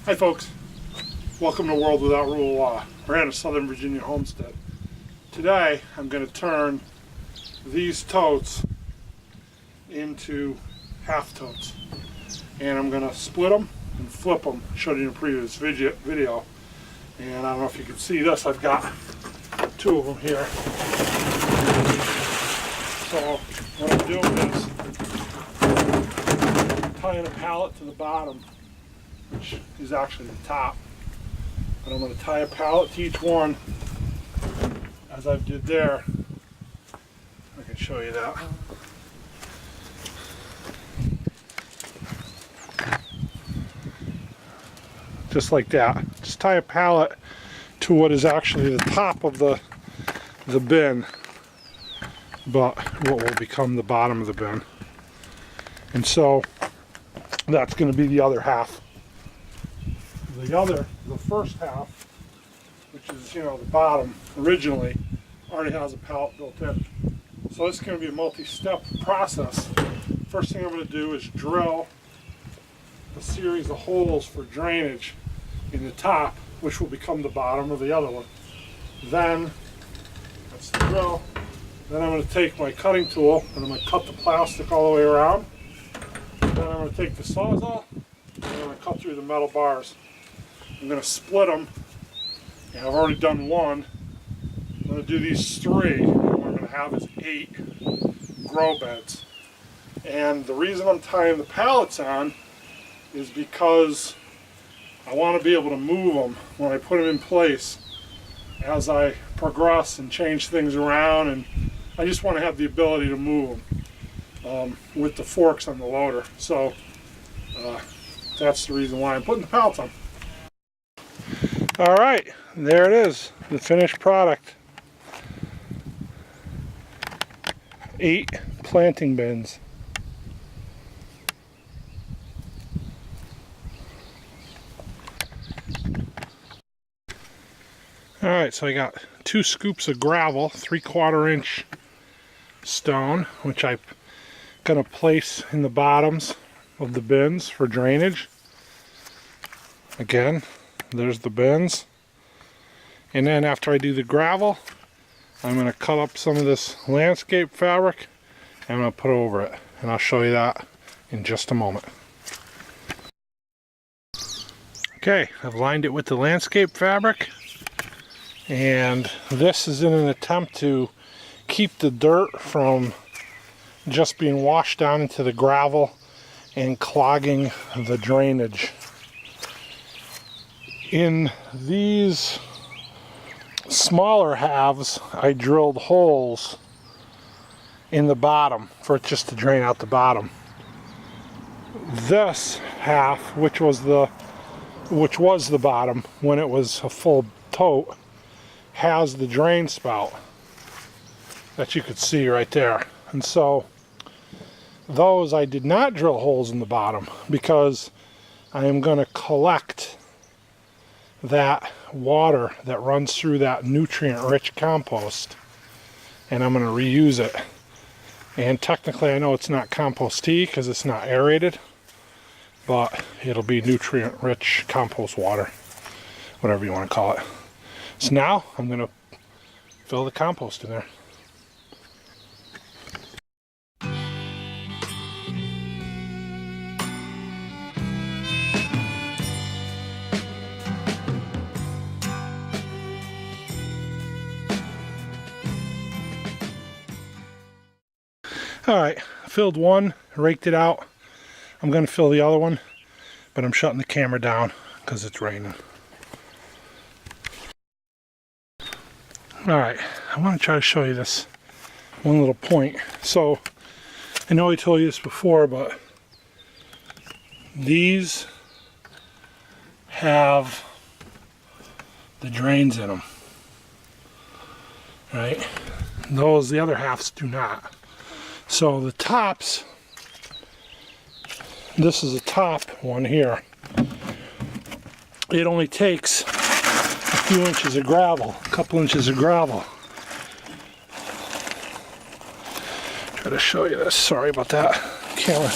Hi folks, welcome to World Without Rule of Law. We're at a Southern Virginia homestead. Today I'm going to turn these totes into half totes, and I'm going to split them and flip them. Showed you in a previous video, and I don't know if you can see this. I've got two of them here. So what I'm doing is tying a pallet to the bottom, which is actually the top, but I'm going to tie a pallet to each one as I did there. I can show you that. Just like that. Just tie a pallet to what is actually the top of the bin, but what will become the bottom of the bin. And so that's going to be the other half. The first half, which is, the bottom originally, already has a pallet built in. So it's going to be a multi-step process. First thing I'm going to do is drill a series of holes for drainage in the top, which will become the bottom of the other one. Then, that's the drill. Then I'm going to take my cutting tool and I'm going to cut the plastic all the way around. Then I'm going to take the Sawzall and I'm going to cut through the metal bars. I'm going to split them, and I've already done one. I'm going to do these three, and what I'm going to have is 8 grow beds. And the reason I'm tying the pallets on is because I want to be able to move them when I put them in place as I progress and change things around, and I just want to have the ability to move them with the forks on the loader. So that's the reason why I'm putting the pallets on. All right, there it is, the finished product. 8 planting bins. All right, so I got 2 scoops of gravel, 3/4 inch stone, which I'm gonna place in the bottoms of the bins for drainage. Again, there's the bins. And then after I do the gravel, I'm going to cut up some of this landscape fabric and I'm going to put it over it. And I'll show you that in just a moment. Okay, I've lined it with the landscape fabric. And this is in an attempt to keep the dirt from just being washed down into the gravel and clogging the drainage. In these smaller halves, I drilled holes in the bottom for it just to drain out the bottom. This half, which was the bottom when it was a full tote, has the drain spout that you could see right there. And so those I did not drill holes in the bottom because I am going to collect that water that runs through that nutrient-rich compost, and I'm going to reuse it. And technically I know it's not compost tea because it's not aerated, but it'll be nutrient-rich compost water, whatever you want to call it. So now I'm going to fill the compost in there. Alright, filled one, raked it out. I'm going to fill the other one, but I'm shutting the camera down because it's raining. Alright, I want to try to show you this one little point. So, I know I told you this before, but these have the drains in them. Right? Those, the other halves do not. So the tops, this is a top one here. It only takes a few inches of gravel, a couple inches of gravel. Try to show you this, sorry about that camera.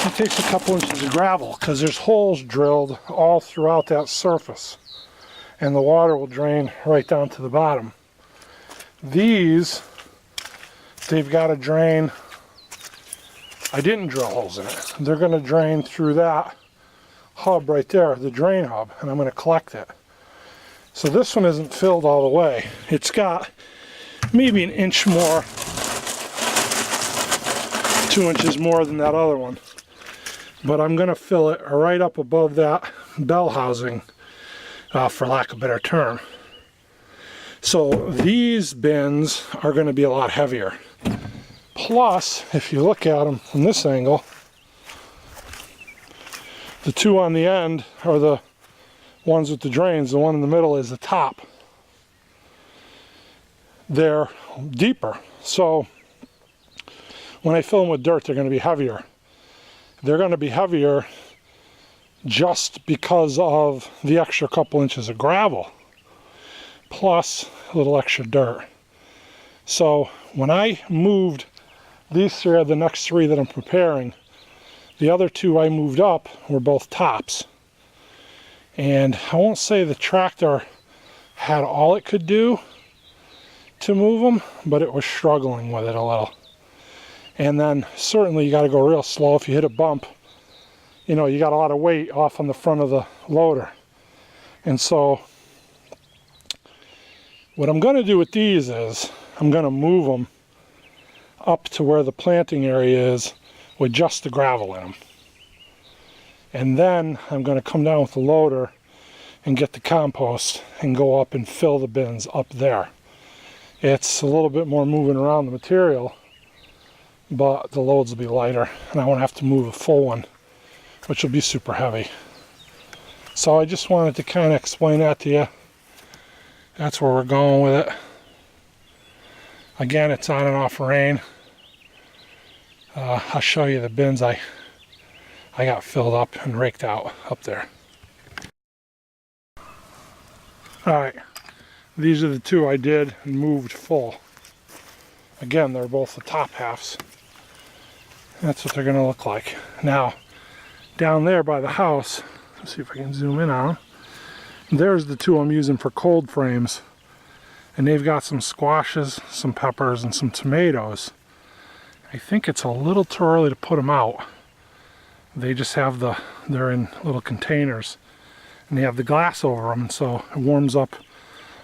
It takes a couple inches of gravel because there's holes drilled all throughout that surface, and the water will drain right down to the bottom. These, they've got to drain. I didn't drill holes in it. They're going to drain through that hub right there, the drain hub, and I'm going to collect it. So this one isn't filled all the way. It's got maybe an inch more, 2 inches more than that other one. But I'm going to fill it right up above that bell housing, for lack of a better term. So these bins are going to be a lot heavier. Plus, if you look at them from this angle, the two on the end are the ones with the drains. The one in the middle is the top. They're deeper. So when I fill them with dirt, they're going to be heavier. They're going to be heavier just because of the extra couple inches of gravel, plus a little extra dirt. So when I moved, these three are the next three that I'm preparing. The other two I moved up were both tops. And I won't say the tractor had all it could do to move them, but it was struggling with it a little. And then certainly you got to go real slow. If you hit a bump, you know, you got a lot of weight off on the front of the loader. And so what I'm going to do with these is I'm going to move them up to where the planting area is with just the gravel in them. And then I'm going to come down with the loader and get the compost and go up and fill the bins up there. It's a little bit more moving around the material, but the loads will be lighter, and I won't have to move a full one, which will be super heavy. So I just wanted to kind of explain that to you. That's where we're going with it. Again, it's on and off rain. I'll show you the bins I got filled up and raked out up there. Alright, these are the two I did and moved full. Again, they're both the top halves. That's what they're going to look like. Now, down there by the house, let's see if I can zoom in on them. There's the two I'm using for cold frames. And they've got some squashes, some peppers, and some tomatoes. I think it's a little too early to put them out. They just have they're in little containers. And they have the glass over them, so it warms up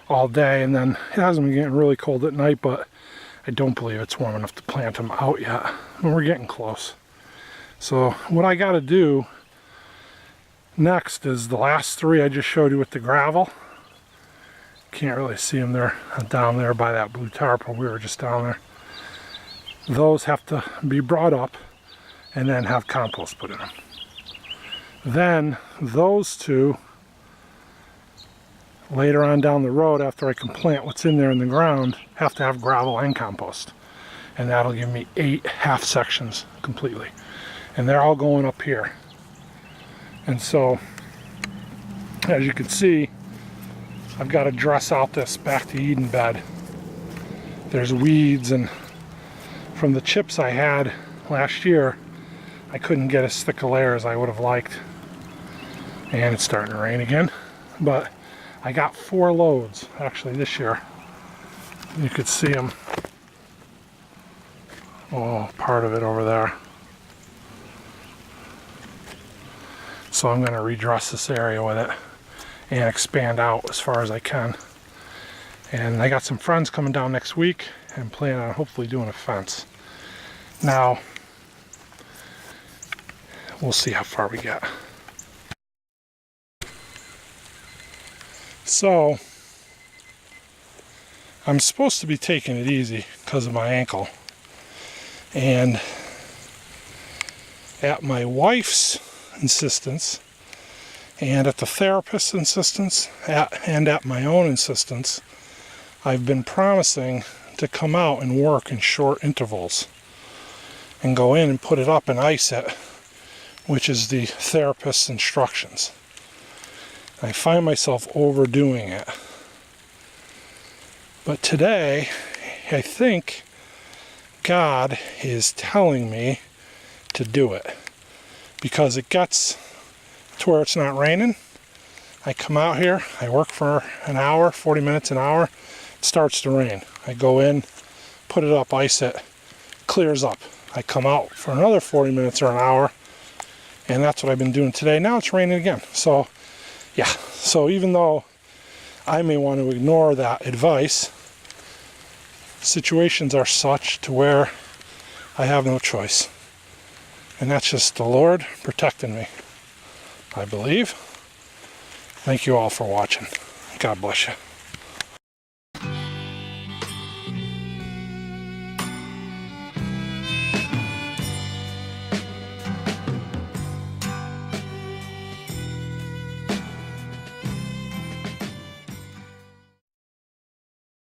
all day. And then it hasn't been getting really cold at night, but I don't believe it's warm enough to plant them out yet. And we're getting close. So what I got to do next is the last three I just showed you with the gravel. Can't really see them. They're down there by that blue tarp where we were just down there. Those have to be brought up and then have compost put in them. Then those two, later on down the road, after I can plant what's in there in the ground, have to have gravel and compost. And that'll give me 8 half sections completely. And they're all going up here. And so, as you can see, I've got to dress out this back to Eden bed. There's weeds, and from the chips I had last year, I couldn't get as thick a layer as I would have liked. And it's starting to rain again. But I got 4 loads actually this year. You could see them. Oh, part of it over there. So I'm going to redress this area with it and expand out as far as I can. And I got some friends coming down next week and plan on hopefully doing a fence. Now, we'll see how far we get. So, I'm supposed to be taking it easy because of my ankle. And at my wife's insistence, and at the therapist's insistence, and at my own insistence, I've been promising to come out and work in short intervals and go in and put it up and ice it, which is the therapist's instructions. I find myself overdoing it. But today, I think God is telling me to do it. because it gets to where it's not raining. I come out here, I work for an hour, 40 minutes, an hour, it starts to rain. I go in, put it up, ice it, clears up. I come out for another 40 minutes or an hour, and that's what I've been doing today. Now it's raining again. So, yeah. So even though I may want to ignore that advice, situations are such to where I have no choice. And that's just the Lord protecting me, I believe. Thank you all for watching. God bless you.